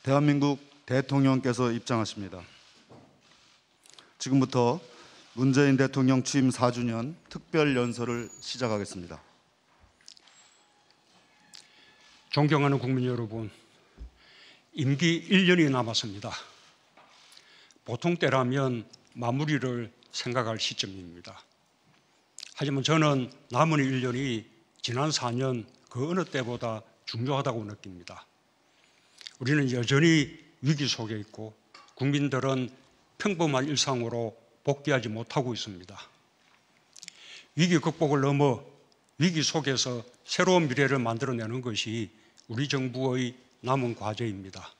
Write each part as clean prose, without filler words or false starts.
대한민국 대통령께서 입장하십니다. 지금부터 문재인 대통령 취임 4주년 특별연설을 시작하겠습니다. 존경하는 국민 여러분, 임기 1년이 남았습니다. 보통 때라면 마무리를 생각할 시점입니다. 하지만 저는 남은 1년이 지난 4년 그 어느 때보다 중요하다고 느낍니다. 우리는 여전히 위기 속에 있고 국민들은 평범한 일상으로 복귀하지 못하고 있습니다. 위기 극복을 넘어 위기 속에서 새로운 미래를 만들어내는 것이 우리 정부의 남은 과제입니다.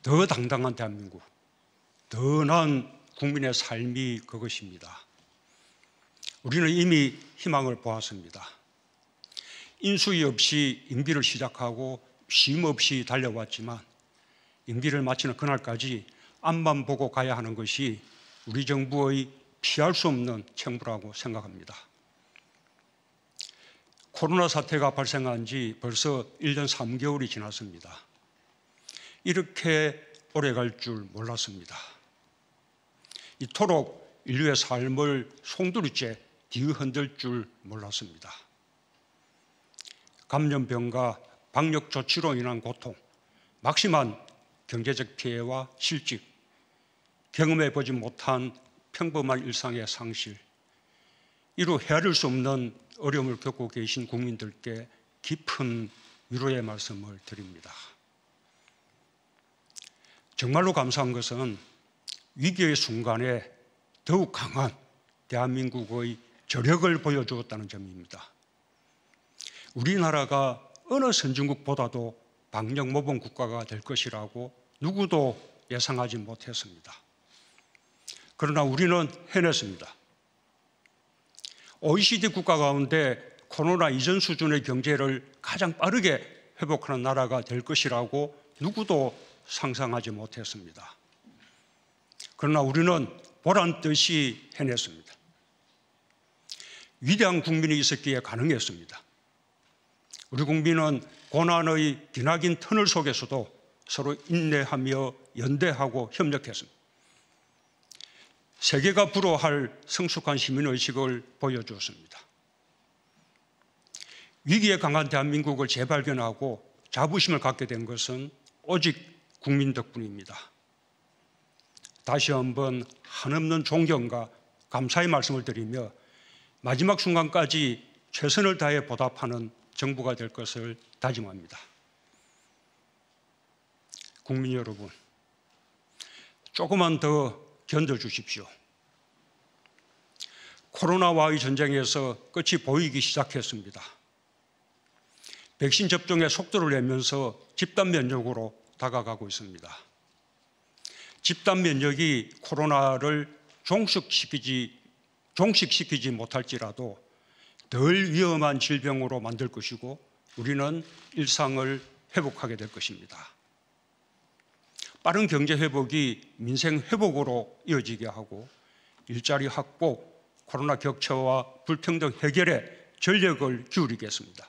더 당당한 대한민국, 더 나은 국민의 삶이 그것입니다. 우리는 이미 희망을 보았습니다. 인수위 없이 임기를 시작하고 쉼 없이 달려왔지만 임기를 마치는 그날까지 앞만 보고 가야 하는 것이 우리 정부의 피할 수 없는 책무라고 생각합니다. 코로나 사태가 발생한 지 벌써 1년 3개월이 지났습니다. 이렇게 오래 갈 줄 몰랐습니다. 이토록 인류의 삶을 송두리째 뒤흔들 줄 몰랐습니다. 감염병과 방역 조치로 인한 고통, 막심한 경제적 피해와 실직, 경험해보지 못한 평범한 일상의 상실, 이루 헤아릴 수 없는 어려움을 겪고 계신 국민들께 깊은 위로의 말씀을 드립니다. 정말로 감사한 것은 위기의 순간에 더욱 강한 대한민국의 저력을 보여주었다는 점입니다. 우리나라가 어느 선진국보다도 방역 모범 국가가 될 것이라고 누구도 예상하지 못했습니다. 그러나 우리는 해냈습니다. OECD 국가 가운데 코로나 이전 수준의 경제를 가장 빠르게 회복하는 나라가 될 것이라고 누구도 상상하지 못했습니다. 그러나 우리는 보란듯이 해냈습니다. 위대한 국민이 있었기에 가능했습니다. 우리 국민은 고난의 기나긴 터널 속에서도 서로 인내하며 연대하고 협력했습니다. 세계가 부러워할 성숙한 시민의식을 보여주었습니다. 위기에 강한 대한민국을 재발견하고 자부심을 갖게 된 것은 오직 국민 덕분입니다. 다시 한번 한없는 존경과 감사의 말씀을 드리며 마지막 순간까지 최선을 다해 보답하는 정부가 될 것을 다짐합니다. 국민 여러분, 조금만 더 견뎌주십시오. 코로나와의 전쟁에서 끝이 보이기 시작했습니다. 백신 접종의 속도를 내면서 집단 면역으로 다가가고 있습니다. 집단 면역이 코로나를 종식시키지 못할지라도 덜 위험한 질병으로 만들 것이고 우리는 일상을 회복하게 될 것입니다. 빠른 경제 회복이 민생 회복으로 이어지게 하고 일자리 확보, 코로나 격차와 불평등 해결에 전력을 기울이겠습니다.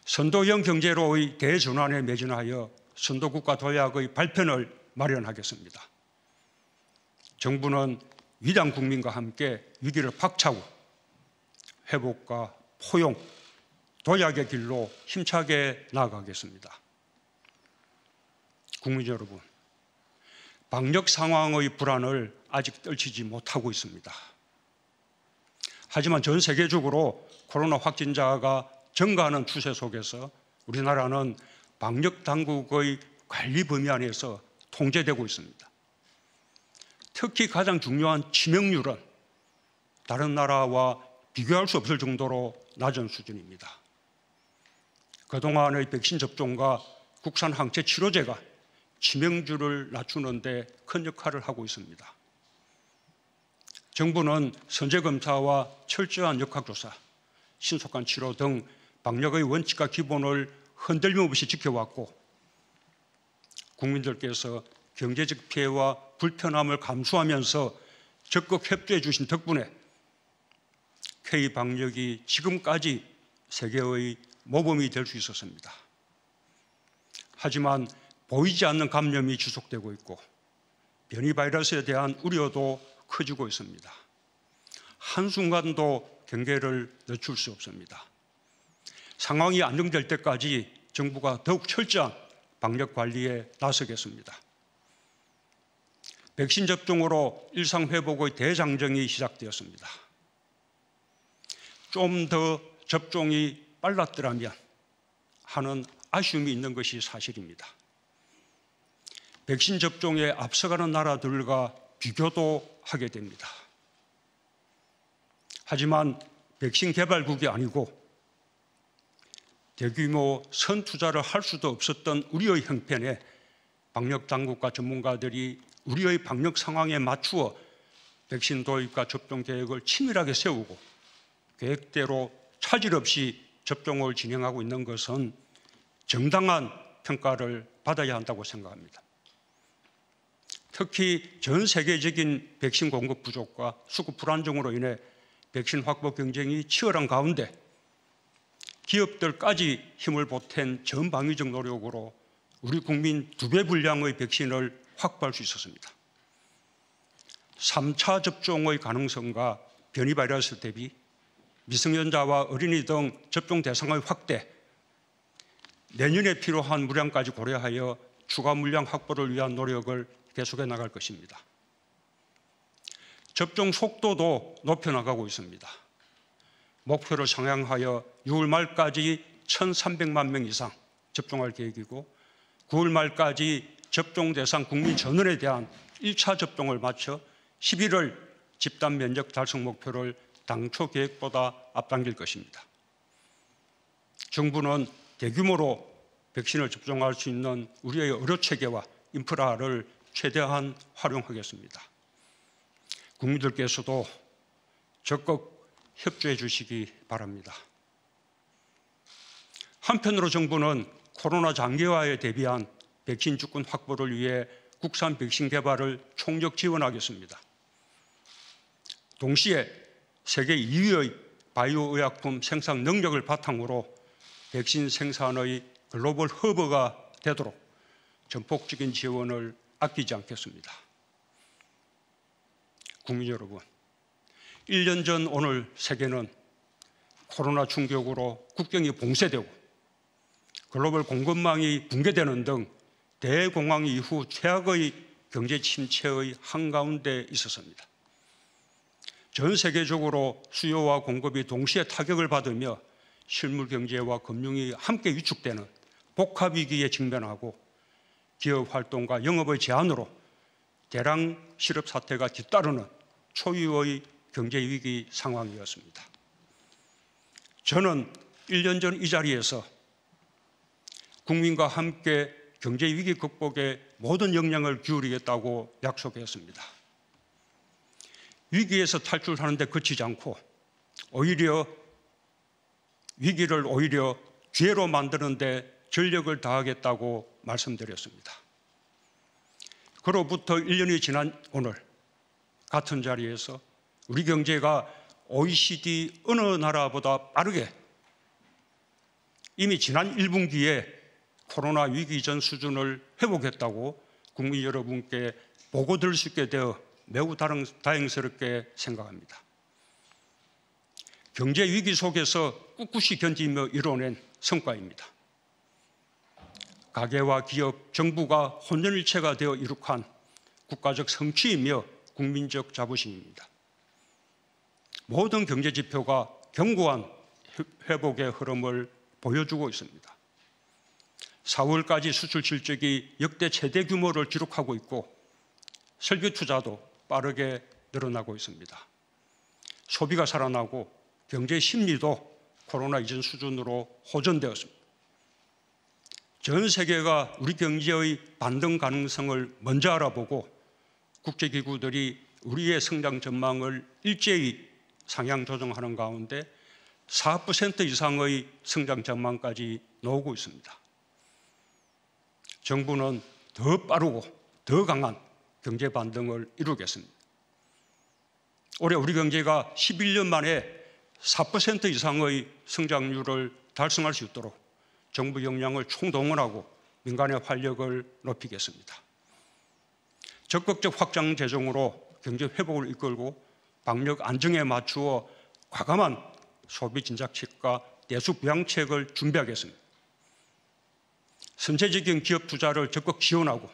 선도형 경제로의 대전환에 매진하여 선도국가 도약의 발편을 마련하겠습니다. 정부는 위대한 국민과 함께 위기를 박차고 회복과 포용, 도약의 길로 힘차게 나아가겠습니다. 국민 여러분, 방역 상황의 불안을 아직 떨치지 못하고 있습니다. 하지만 전 세계적으로 코로나 확진자가 증가하는 추세 속에서 우리나라는 방역 당국의 관리 범위 안에서 통제되고 있습니다. 특히 가장 중요한 치명률은 다른 나라와 비교할 수 없을 정도로 낮은 수준입니다. 그동안의 백신 접종과 국산 항체 치료제가 치명률을 낮추는 데 큰 역할을 하고 있습니다. 정부는 선제검사와 철저한 역학조사, 신속한 치료 등 방역의 원칙과 기본을 흔들림 없이 지켜왔고 국민들께서 경제적 피해와 불편함을 감수하면서 적극 협조해 주신 덕분에 K방역이 지금까지 세계의 모범이 될 수 있었습니다. 하지만 보이지 않는 감염이 지속되고 있고 변이 바이러스에 대한 우려도 커지고 있습니다. 한순간도 경계를 늦출 수 없습니다. 상황이 안정될 때까지 정부가 더욱 철저한 방역 관리에 나서겠습니다. 백신 접종으로 일상 회복의 대장정이 시작되었습니다. 좀 더 접종이 빨랐더라면 하는 아쉬움이 있는 것이 사실입니다. 백신 접종에 앞서가는 나라들과 비교도 하게 됩니다. 하지만 백신 개발국이 아니고 대규모 선투자를 할 수도 없었던 우리의 형편에 방역 당국과 전문가들이 우리의 방역 상황에 맞추어 백신 도입과 접종 계획을 치밀하게 세우고 계획대로 차질 없이 접종을 진행하고 있는 것은 정당한 평가를 받아야 한다고 생각합니다. 특히 전 세계적인 백신 공급 부족과 수급 불안정으로 인해 백신 확보 경쟁이 치열한 가운데 기업들까지 힘을 보탠 전방위적 노력으로 우리 국민 2배 분량의 백신을 확보할 수 있었습니다. 3차 접종의 가능성과 변이 바이러스 대비 미성년자와 어린이 등 접종 대상의 확대, 내년에 필요한 물량까지 고려하여 추가 물량 확보를 위한 노력을 계속해 나갈 것입니다. 접종 속도도 높여나가고 있습니다. 목표를 상향하여 6월 말까지 1,300만 명 이상 접종할 계획이고 9월 말까지 접종 대상 국민 전원에 대한 1차 접종을 마쳐 11월 집단 면역 달성 목표를 당초 계획보다 앞당길 것입니다. 정부는 대규모로 백신을 접종할 수 있는 우리의 의료체계와 인프라를 최대한 활용하겠습니다. 국민들께서도 적극 협조해 주시기 바랍니다. 한편으로 정부는 코로나 장기화에 대비한 백신 주권 확보를 위해 국산 백신 개발을 총력 지원하겠습니다. 동시에 세계 2위의 바이오 의약품 생산 능력을 바탕으로 백신 생산의 글로벌 허브가 되도록 전폭적인 지원을 아끼지 않겠습니다. 국민 여러분, 1년 전 오늘 세계는 코로나 충격으로 국경이 봉쇄되고 글로벌 공급망이 붕괴되는 등 대공황 이후 최악의 경제 침체의 한가운데 있었습니다. 전 세계적으로 수요와 공급이 동시에 타격을 받으며 실물 경제와 금융이 함께 위축되는 복합 위기에 직면하고 기업 활동과 영업의 제한으로 대량 실업 사태가 뒤따르는 초유의 경제 위기 상황이었습니다. 저는 1년 전 이 자리에서 국민과 함께 경제 위기 극복에 모든 역량을 기울이겠다고 약속했습니다. 위기에서 탈출하는 데 그치지 않고 위기를 오히려 기회로 만드는 데 전력을 다하겠다고 말씀드렸습니다. 그로부터 1년이 지난 오늘 같은 자리에서 우리 경제가 OECD 어느 나라보다 빠르게 이미 지난 1분기에 코로나 위기 전 수준을 회복했다고 국민 여러분께 보고 드릴 수 있게 되어 매우 다행스럽게 생각합니다. 경제 위기 속에서 꿋꿋이 견디며 이뤄낸 성과입니다. 가계와 기업, 정부가 혼연일체가 되어 이룩한 국가적 성취이며 국민적 자부심입니다. 모든 경제 지표가 견고한 회복의 흐름을 보여주고 있습니다. 4월까지 수출 실적이 역대 최대 규모를 기록하고 있고 설비 투자도 빠르게 늘어나고 있습니다. 소비가 살아나고 경제 심리도 코로나 이전 수준으로 호전되었습니다. 전 세계가 우리 경제의 반등 가능성을 먼저 알아보고 국제기구들이 우리의 성장 전망을 일제히 상향 조정하는 가운데 4% 이상의 성장 전망까지 나오고 있습니다. 정부는 더 빠르고 더 강한 경제 반등을 이루겠습니다. 올해 우리 경제가 11년 만에 4% 이상의 성장률을 달성할 수 있도록 정부 역량을 총동원하고 민간의 활력을 높이겠습니다. 적극적 확장 재정으로 경제 회복을 이끌고 방역 안정에 맞추어 과감한 소비 진작책과 내수 부양책을 준비하겠습니다. 선제적인 기업 투자를 적극 지원하고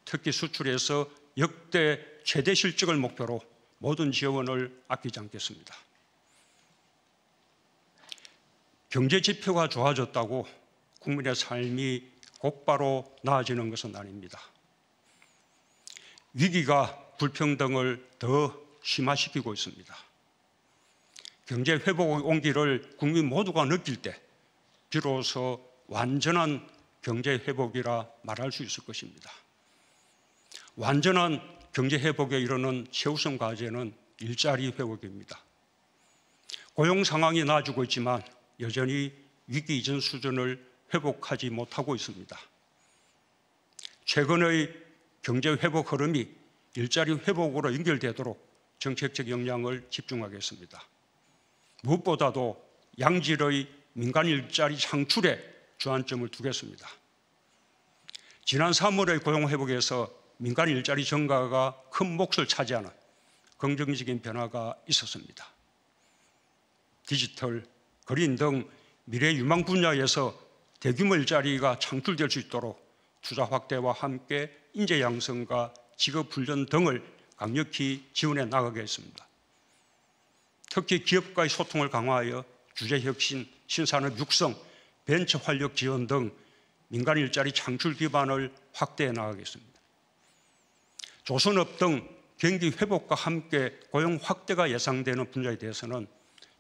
특히 수출에서 역대 최대 실적을 목표로 모든 지원을 아끼지 않겠습니다. 경제 지표가 좋아졌다고 국민의 삶이 곧바로 나아지는 것은 아닙니다. 위기가 불평등을 더 심화시키고 있습니다. 경제 회복의 온기를 국민 모두가 느낄 때 비로소 완전한 경제 회복이라 말할 수 있을 것입니다. 완전한 경제 회복에 이르는 최우선 과제는 일자리 회복입니다. 고용 상황이 나아지고 있지만 여전히 위기 이전 수준을 회복하지 못하고 있습니다. 최근의 경제 회복 흐름이 일자리 회복으로 연결되도록 정책적 역량을 집중하겠습니다. 무엇보다도 양질의 민간 일자리 창출에 주안점을 두겠습니다. 지난 3월의 고용 회복에서 민간 일자리 증가가 큰 몫을 차지하는 긍정적인 변화가 있었습니다. 디지털, 그린 등 미래 유망 분야에서 대규모 일자리가 창출될 수 있도록 투자 확대와 함께 인재 양성과 직업 훈련 등을 강력히 지원해 나가겠습니다. 특히 기업과의 소통을 강화하여 규제 혁신, 신산업 육성, 벤처 활력 지원 등 민간 일자리 창출 기반을 확대해 나가겠습니다. 조선업 등 경기 회복과 함께 고용 확대가 예상되는 분야에 대해서는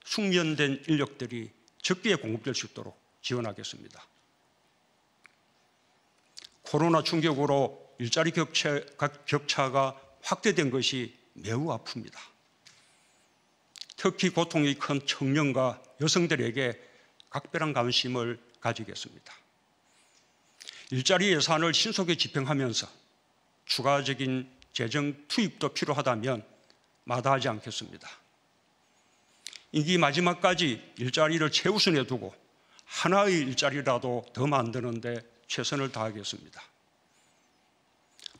숙련된 인력들이 적기에 공급될 수 있도록 지원하겠습니다. 코로나 충격으로 일자리 격차가 확대된 것이 매우 아픕니다. 특히 고통이 큰 청년과 여성들에게 각별한 관심을 가지겠습니다. 일자리 예산을 신속히 집행하면서 추가적인 재정 투입도 필요하다면 마다하지 않겠습니다. 임기 마지막까지 일자리를 최우선에 두고 하나의 일자리라도 더 만드는 데 최선을 다하겠습니다.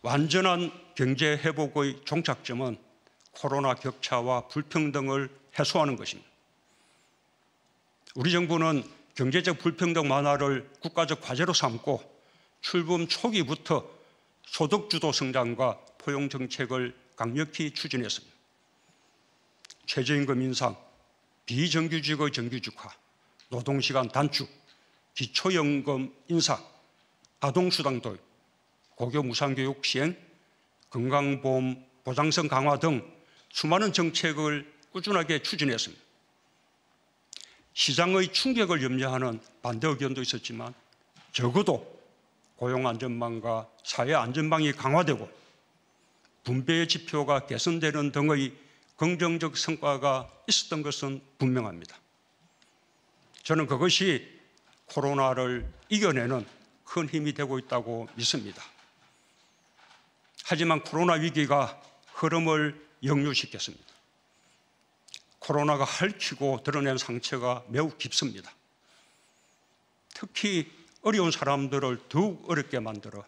완전한 경제 회복의 종착점은 코로나 격차와 불평등을 해소하는 것입니다. 우리 정부는 경제적 불평등 완화를 국가적 과제로 삼고 출범 초기부터 소득주도 성장과 포용 정책을 강력히 추진했습니다. 최저임금 인상, 비정규직의 정규직화, 노동시간 단축, 기초연금 인상, 아동수당 도입, 고교 무상교육 시행, 건강보험 보장성 강화 등 수많은 정책을 꾸준하게 추진했습니다. 시장의 충격을 염려하는 반대 의견도 있었지만 적어도 고용안전망과 사회안전망이 강화되고 분배의 지표가 개선되는 등의 긍정적 성과가 있었던 것은 분명합니다. 저는 그것이 코로나를 이겨내는 큰 힘이 되고 있다고 믿습니다. 하지만 코로나 위기가 흐름을 역류시켰습니다. 코로나가 핥히고 드러낸 상처가 매우 깊습니다. 특히 어려운 사람들을 더욱 어렵게 만들어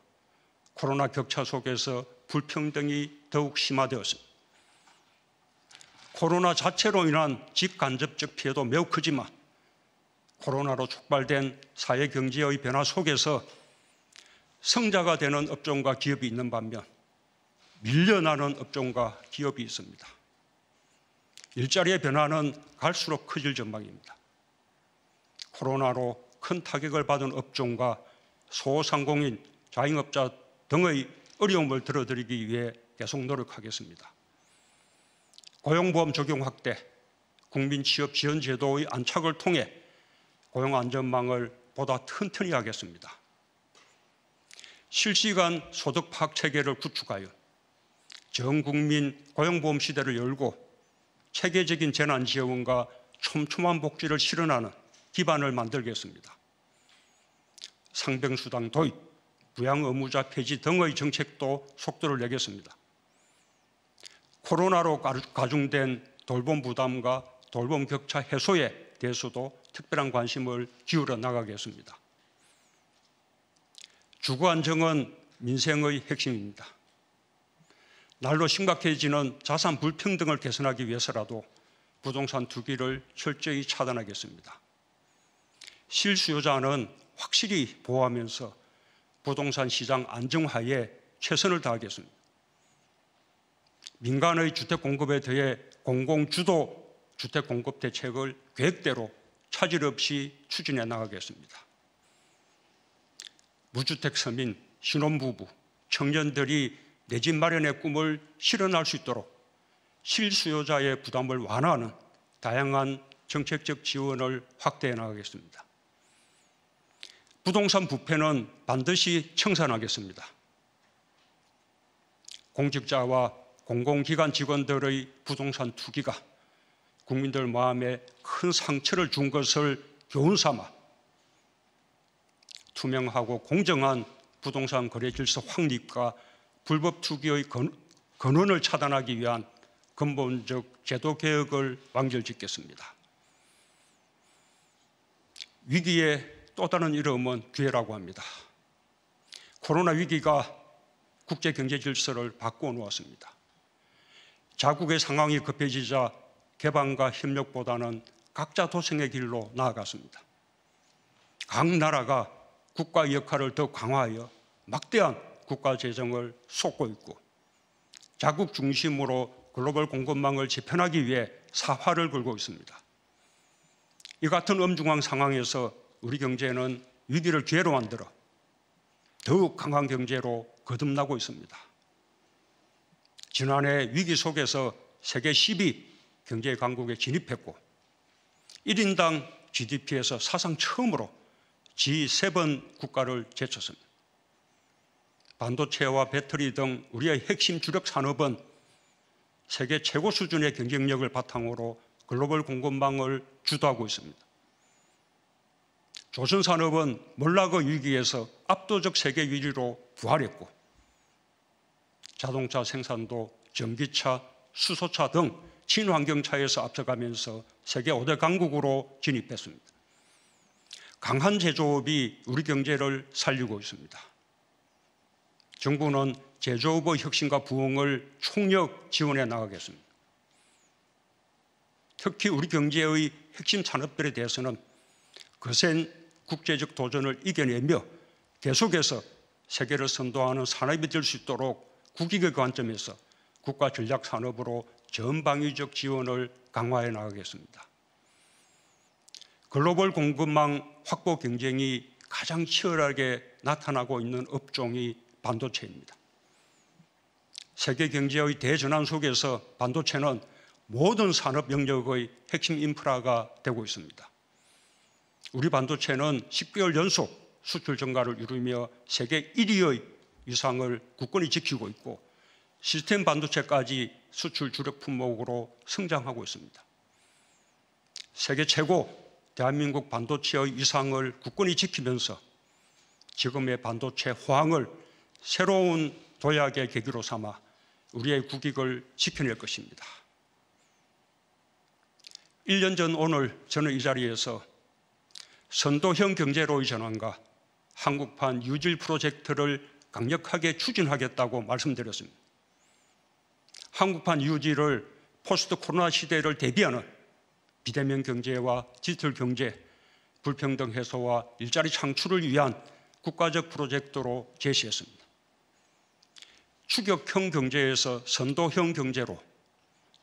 코로나 격차 속에서 불평등이 더욱 심화되었습니다. 코로나 자체로 인한 직간접적 피해도 매우 크지만 코로나로 촉발된 사회 경제의 변화 속에서 성자가 되는 업종과 기업이 있는 반면 밀려나는 업종과 기업이 있습니다. 일자리의 변화는 갈수록 커질 전망입니다. 코로나로 큰 타격을 받은 업종과 소상공인, 자영업자 등의 어려움을 덜어드리기 위해 계속 노력하겠습니다. 고용보험 적용 확대, 국민취업지원제도의 안착을 통해 고용안전망을 보다 튼튼히 하겠습니다. 실시간 소득 파악 체계를 구축하여 전국민 고용보험 시대를 열고 체계적인 재난지원과 촘촘한 복지를 실현하는 기반을 만들겠습니다. 상병수당 도입, 부양의무자 폐지 등의 정책도 속도를 내겠습니다. 코로나로 가중된 돌봄 부담과 돌봄 격차 해소에 대해서도 특별한 관심을 기울여 나가겠습니다. 주거 안정은 민생의 핵심입니다. 날로 심각해지는 자산 불평등을 개선하기 위해서라도 부동산 투기를 철저히 차단하겠습니다. 실수요자는 확실히 보호하면서 부동산 시장 안정화에 최선을 다하겠습니다. 민간의 주택 공급에 대해 공공주도 주택 공급 대책을 계획대로 차질 없이 추진해 나가겠습니다. 무주택 서민, 신혼부부, 청년들이 내 집 마련의 꿈을 실현할 수 있도록 실수요자의 부담을 완화하는 다양한 정책적 지원을 확대해 나가겠습니다. 부동산 부패는 반드시 청산하겠습니다. 공직자와 공공기관 직원들의 부동산 투기가 국민들 마음에 큰 상처를 준 것을 교훈 삼아 투명하고 공정한 부동산 거래 질서 확립과 불법 투기의 근원을 차단하기 위한 근본적 제도 개혁을 완결짓겠습니다. 위기의 또 다른 이름은 기회라고 합니다. 코로나 위기가 국제 경제 질서를 바꾸어 놓았습니다. 자국의 상황이 급해지자 개방과 협력보다는 각자 도생의 길로 나아갔습니다. 각 나라가 국가의 역할을 더 강화하여 막대한 국가 재정을 쏟고 있고 자국 중심으로 글로벌 공급망을 재편하기 위해 사활을 걸고 있습니다. 이 같은 엄중한 상황에서 우리 경제는 위기를 기회로 만들어 더욱 강한 경제로 거듭나고 있습니다. 지난해 위기 속에서 세계 10위 경제 강국에 진입했고 1인당 GDP에서 사상 처음으로 G7 국가를 제쳤습니다. 반도체와 배터리 등 우리의 핵심 주력 산업은 세계 최고 수준의 경쟁력을 바탕으로 글로벌 공급망을 주도하고 있습니다. 조선산업은 몰락의 위기에서 압도적 세계 1위로 부활했고 자동차 생산도 전기차, 수소차 등 친환경차에서 앞서가면서 세계 5대 강국으로 진입했습니다. 강한 제조업이 우리 경제를 살리고 있습니다. 정부는 제조업의 혁신과 부흥을 총력 지원해 나가겠습니다. 특히 우리 경제의 핵심 산업들에 대해서는 거센 국제적 도전을 이겨내며 계속해서 세계를 선도하는 산업이 될 수 있도록 국익의 관점에서 국가 전략 산업으로 전방위적 지원을 강화해 나가겠습니다. 글로벌 공급망 확보 경쟁이 가장 치열하게 나타나고 있는 업종이 반도체입니다. 세계 경제의 대전환 속에서 반도체는 모든 산업 영역의 핵심 인프라가 되고 있습니다. 우리 반도체는 10개월 연속 수출 증가를 이루며 세계 1위의 위상을 굳건히 지키고 있고 시스템 반도체까지 수출 주력 품목으로 성장하고 있습니다. 세계 최고 대한민국 반도체의 위상을 굳건히 지키면서 지금의 반도체 호황을 새로운 도약의 계기로 삼아 우리의 국익을 지켜낼 것입니다. 1년 전 오늘 저는 이 자리에서 선도형 경제로의 전환과 한국판 유질 프로젝트를 강력하게 추진하겠다고 말씀드렸습니다. 한국판 유질을 포스트 코로나 시대를 대비하는 비대면 경제와 디지털 경제, 불평등 해소와 일자리 창출을 위한 국가적 프로젝트로 제시했습니다. 추격형 경제에서 선도형 경제로,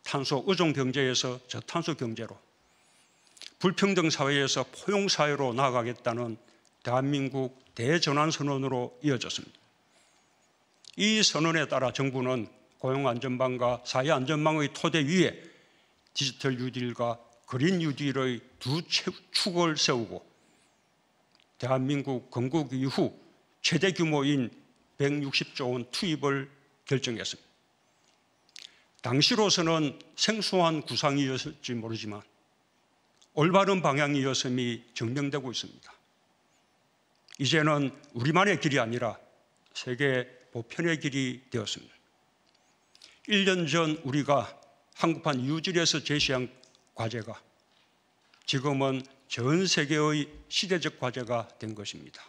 탄소 의존 경제에서 저탄소 경제로, 불평등 사회에서 포용 사회로 나아가겠다는 대한민국 대전환 선언으로 이어졌습니다. 이 선언에 따라 정부는 고용 안전망과 사회 안전망의 토대 위에 디지털 뉴딜과 그린 뉴딜의 두 축을 세우고 대한민국 건국 이후 최대 규모인 160조 원 투입을 결정했습니다. 당시로서는 생소한 구상이었을지 모르지만 올바른 방향이었음이 증명되고 있습니다. 이제는 우리만의 길이 아니라 세계 보편의 길이 되었습니다. 1년 전 우리가 한국판 유질에서 제시한 과제가 지금은 전 세계의 시대적 과제가 된 것입니다.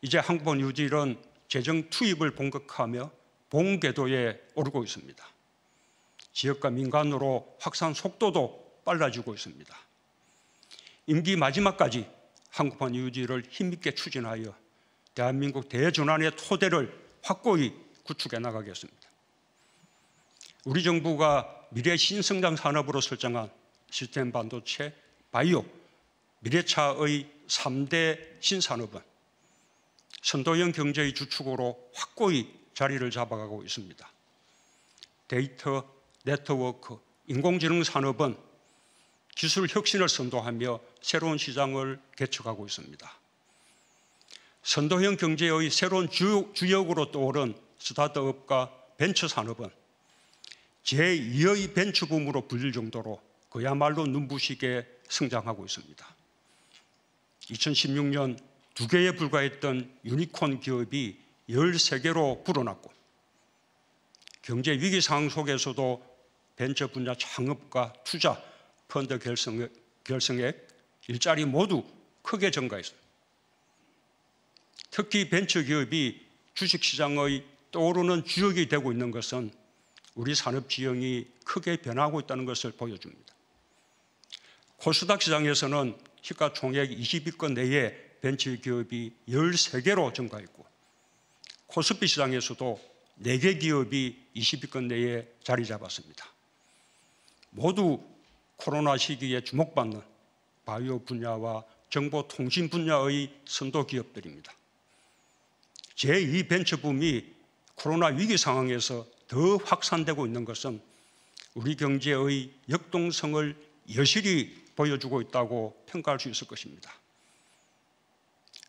이제 항공권 유지는 재정 투입을 본격화하며 본궤도에 오르고 있습니다. 지역과 민간으로 확산 속도도 빨라지고 있습니다. 임기 마지막까지 항공권 유지를 힘있게 추진하여 대한민국 대전환의 토대를 확고히 구축해 나가겠습니다. 우리 정부가 미래 신성장 산업으로 설정한 시스템 반도체, 바이오, 미래차의 3대 신산업은 선도형 경제의 주축으로 확고히 자리를 잡아가고 있습니다. 데이터, 네트워크, 인공지능 산업은 기술 혁신을 선도하며 새로운 시장을 개척하고 있습니다. 선도형 경제의 새로운 주역으로 떠오른 스타트업과 벤처 산업은 제2의 벤처붐으로 불릴 정도로 그야말로 눈부시게 성장하고 있습니다. 2016년 2개에 불과했던 유니콘 기업이 13개로 불어났고 경제 위기 상황 속에서도 벤처 분야 창업과 투자, 펀드 결성액, 일자리 모두 크게 증가했습니다. 특히 벤처 기업이 주식시장의 떠오르는 주역이 되고 있는 것은 우리 산업 지형이 크게 변하고 있다는 것을 보여줍니다. 코스닥 시장에서는 시가총액 20위권 내에 벤처 기업이 13개로 증가했고 코스피 시장에서도 4개 기업이 20위권 내에 자리 잡았습니다. 모두 코로나 시기에 주목받는 바이오 분야와 정보통신 분야의 선도 기업들입니다. 제2 벤처붐이 코로나 위기 상황에서 더 확산되고 있는 것은 우리 경제의 역동성을 여실히 보여주고 있다고 평가할 수 있을 것입니다.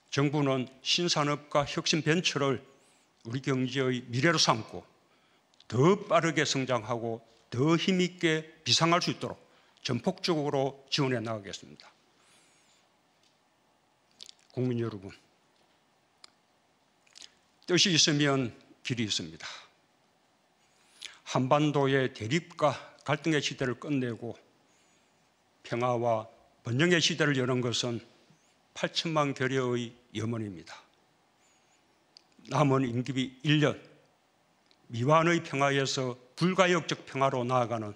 정부는 신산업과 혁신 벤처를 우리 경제의 미래로 삼고 더 빠르게 성장하고 더 힘있게 비상할 수 있도록 전폭적으로 지원해 나가겠습니다. 국민 여러분, 뜻이 있으면 길이 있습니다. 한반도의 대립과 갈등의 시대를 끝내고 평화와 번영의 시대를 여는 것은 8천만 결여의 염원입니다. 남은 임기 1년, 미완의 평화에서 불가역적 평화로 나아가는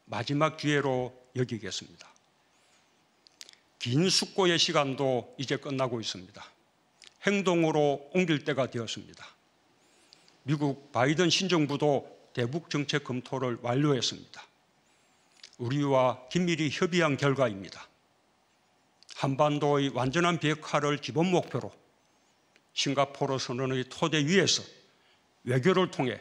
마지막 기회로 여기겠습니다. 긴 숙고의 시간도 이제 끝나고 있습니다. 행동으로 옮길 때가 되었습니다. 미국 바이든 신정부도 대북 정책 검토를 완료했습니다. 우리와 긴밀히 협의한 결과입니다. 한반도의 완전한 비핵화를 기본 목표로 싱가포르 선언의 토대 위에서 외교를 통해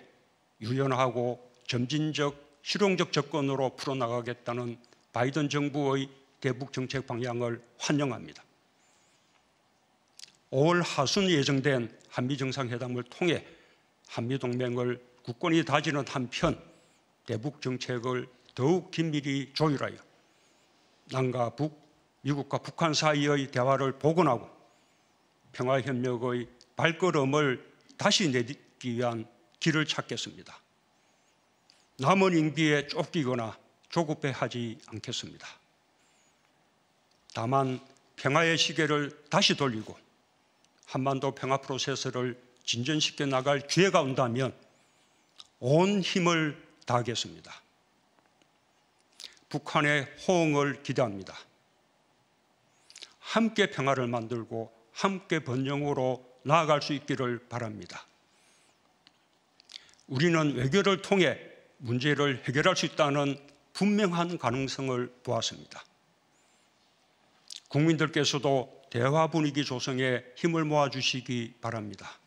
유연하고 점진적, 실용적 접근으로 풀어나가겠다는 바이든 정부의 대북 정책 방향을 환영합니다. 5월 하순 예정된 한미 정상회담을 통해 한미 동맹을 굳건히 다지는 한편 대북 정책을 더욱 긴밀히 조율하여 남과 북, 미국과 북한 사이의 대화를 복원하고 평화협력의 발걸음을 다시 내딛기 위한 길을 찾겠습니다. 남은 임기에 쫓기거나 조급해하지 않겠습니다. 다만 평화의 시계를 다시 돌리고 한반도 평화 프로세스를 진전시켜 나갈 기회가 온다면 온 힘을 다하겠습니다. 북한의 호응을 기대합니다. 함께 평화를 만들고 함께 번영으로 나아갈 수 있기를 바랍니다. 우리는 외교를 통해 문제를 해결할 수 있다는 분명한 가능성을 보았습니다. 국민들께서도 대화 분위기 조성에 힘을 모아주시기 바랍니다.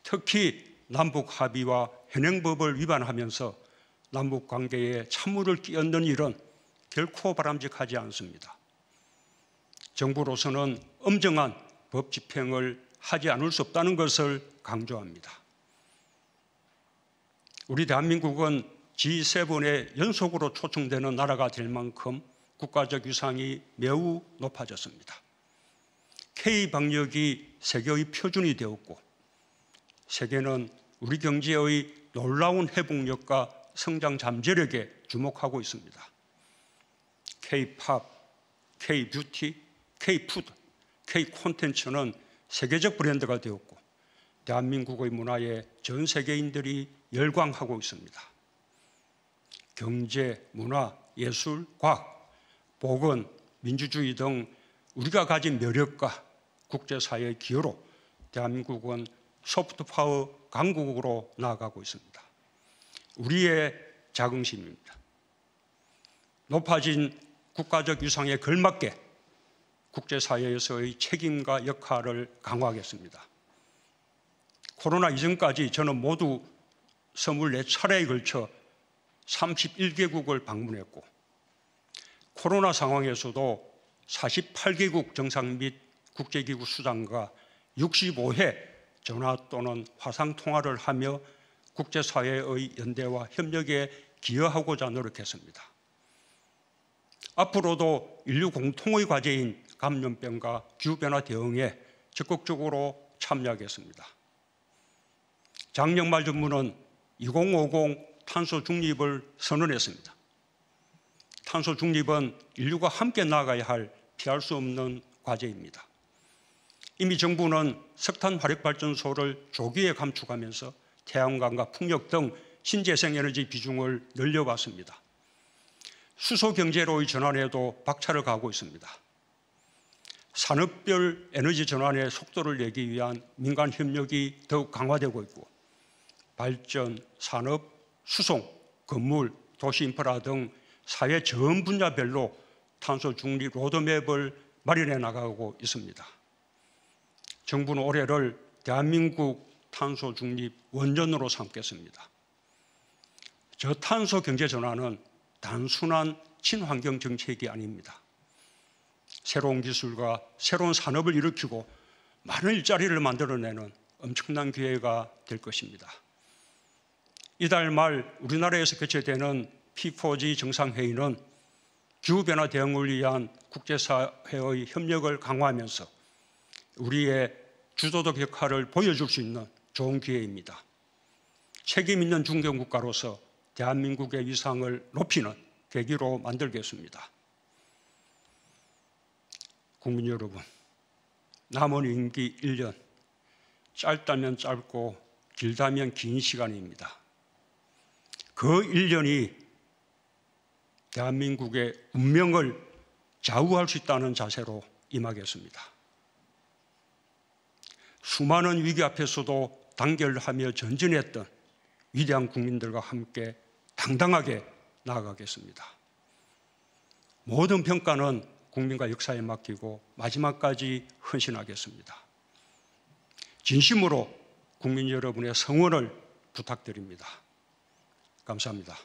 특히 남북 합의와 현행법을 위반하면서 남북 관계에 찬물을 끼얹는 일은 결코 바람직하지 않습니다. 정부로서는 엄정한 법 집행을 하지 않을 수 없다는 것을 강조합니다. 우리 대한민국은 G7에 연속으로 초청되는 나라가 될 만큼 국가적 위상이 매우 높아졌습니다. K-방역이 세계의 표준이 되었고 세계는 우리 경제의 놀라운 회복력과 성장 잠재력에 주목하고 있습니다. K-팝, K-뷰티, K-푸드, K-콘텐츠는 세계적 브랜드가 되었고 대한민국의 문화에 전 세계인들이 열광하고 있습니다. 경제, 문화, 예술, 과학, 보건, 민주주의 등 우리가 가진 매력과 국제사회의 기여로 대한민국은 소프트파워 강국으로 나아가고 있습니다. 우리의 자긍심입니다. 높아진 국가적 위상에 걸맞게 국제사회에서의 책임과 역할을 강화하겠습니다. 코로나 이전까지 저는 모두 24차례에 걸쳐 31개국을 방문했고 코로나 상황에서도 48개국 정상 및 국제기구 수장과 65회 전화 또는 화상 통화를 하며 국제사회의 연대와 협력에 기여하고자 노력했습니다. 앞으로도 인류 공통의 과제인 감염병과 기후변화 대응에 적극적으로 참여하겠습니다. 작년 말 정부는 2050 탄소 중립을 선언했습니다. 탄소 중립은 인류가 함께 나아가야 할 피할 수 없는 과제입니다. 이미 정부는 석탄 화력발전소를 조기에 감축하면서 태양광과 풍력 등 신재생에너지 비중을 늘려왔습니다. 수소경제로의 전환에도 박차를 가하고 있습니다. 산업별 에너지 전환의 속도를 내기 위한 민간 협력이 더욱 강화되고 있고 발전, 산업, 수송, 건물, 도시 인프라 등 사회 전 분야별로 탄소 중립 로드맵을 마련해 나가고 있습니다. 정부는 올해를 대한민국 탄소 중립 원전으로 삼겠습니다. 저탄소 경제 전환은 단순한 친환경 정책이 아닙니다. 새로운 기술과 새로운 산업을 일으키고 많은 일자리를 만들어내는 엄청난 기회가 될 것입니다. 이달 말 우리나라에서 개최되는 P4G 정상회의는 기후변화 대응을 위한 국제사회의 협력을 강화하면서 우리의 주도적 역할을 보여줄 수 있는 좋은 기회입니다. 책임 있는 중견국가로서 대한민국의 위상을 높이는 계기로 만들겠습니다. 국민 여러분, 남은 임기 1년, 짧다면 짧고 길다면 긴 시간입니다. 그 1년이 대한민국의 운명을 좌우할 수 있다는 자세로 임하겠습니다. 수많은 위기 앞에서도 단결하며 전진했던 위대한 국민들과 함께 당당하게 나아가겠습니다. 모든 평가는 국민과 역사에 맡기고 마지막까지 헌신하겠습니다. 진심으로 국민 여러분의 성원을 부탁드립니다. 감사합니다.